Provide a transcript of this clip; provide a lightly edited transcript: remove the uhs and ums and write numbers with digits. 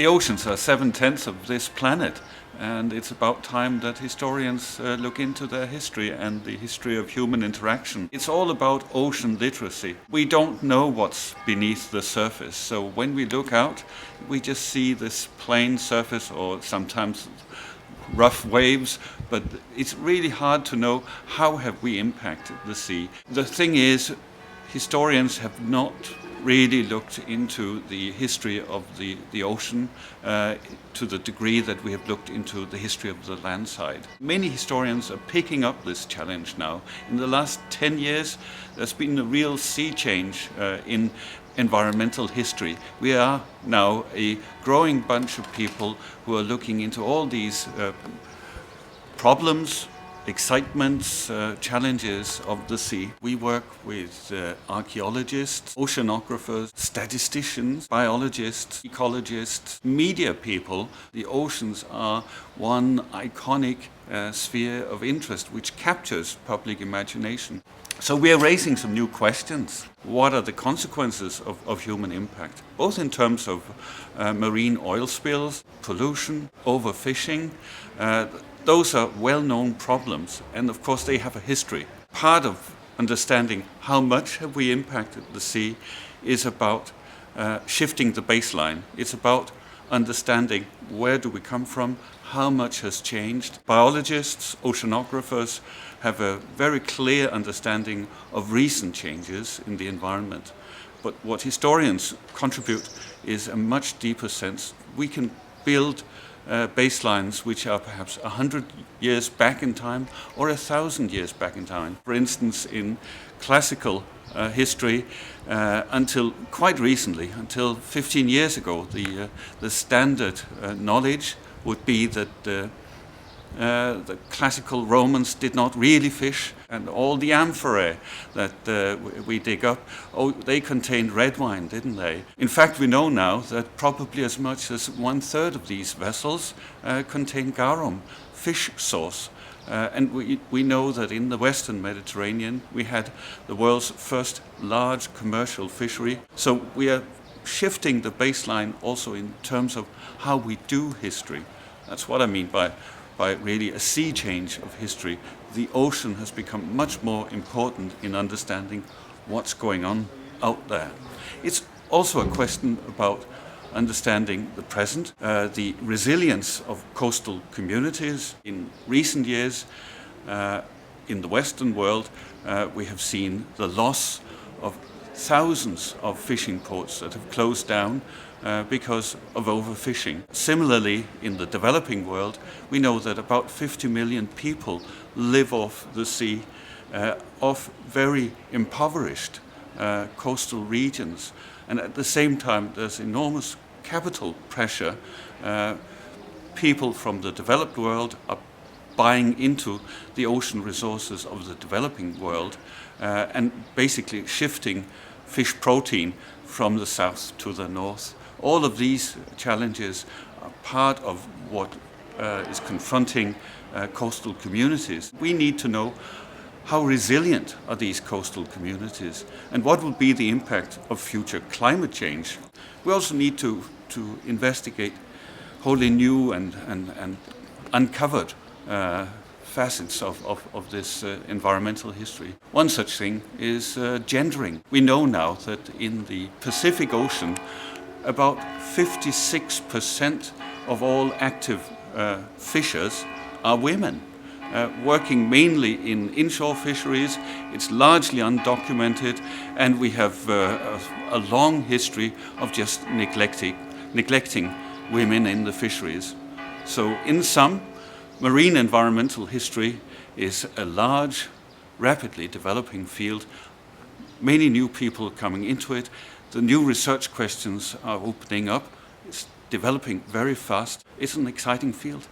The oceans are 7/10 of this planet, and it's about time that historians look into their history and the history of human interaction. It's all about ocean literacy. We don't know what's beneath the surface, so when we look out, we just see this plain surface or sometimes rough waves, but it's really hard to know how have we impacted the sea. The thing is, historians have not really looked into the history of the ocean to the degree that we have looked into the history of the land side. Many historians are picking up this challenge now. In the last 10 years, there's been a real sea change in environmental history. We are now a growing bunch of people who are looking into all these problems, excitements, challenges of the sea. We work with archaeologists, oceanographers, statisticians, biologists, ecologists, media people. The oceans are one iconic sphere of interest which captures public imagination. So we are raising some new questions. What are the consequences of human impact, both in terms of marine oil spills, pollution, overfishing? Those are well-known problems, and of course they have a history. Part of understanding how much have we impacted the sea is about shifting the baseline. It's about understanding where do we come from, how much has changed. Biologists, oceanographers have a very clear understanding of recent changes in the environment. But what historians contribute is a much deeper sense. We can build baselines which are perhaps 100 years back in time or 1,000 years back in time. For instance, in classical history, until quite recently, until 15 years ago, the standard knowledge would be that the classical Romans did not really fish, and all the amphorae that we dig up, they contained red wine, didn't they? In fact, we know now that probably as much as 1/3 of these vessels contain garum, fish sauce. And we know that in the Western Mediterranean we had the world's first large commercial fishery. So we are shifting the baseline also in terms of how we do history. That's what I mean by really a sea change of history. The ocean has become much more important in understanding what's going on out there. It's also a question about understanding the present, the resilience of coastal communities. In recent years, in the Western world, we have seen the loss of thousands of fishing ports that have closed down because of overfishing. Similarly, in the developing world, we know that about 50 million people live off the sea, off very impoverished coastal regions. And at the same time, there's enormous capital pressure. People from the developed world are buying into the ocean resources of the developing world and basically shifting fish protein from the south to the north. All of these challenges are part of what is confronting coastal communities. We need to know how resilient are these coastal communities and what will be the impact of future climate change. We also need to investigate wholly new and uncovered facets of this environmental history. One such thing is gendering. We know now that in the Pacific Ocean, about 56% of all active fishers are women, working mainly in inshore fisheries. It's largely undocumented, and we have a long history of just neglecting women in the fisheries. So in sum, marine environmental history is a large, rapidly developing field. Many new people coming into it. The new research questions are opening up. It's developing very fast. It's an exciting field.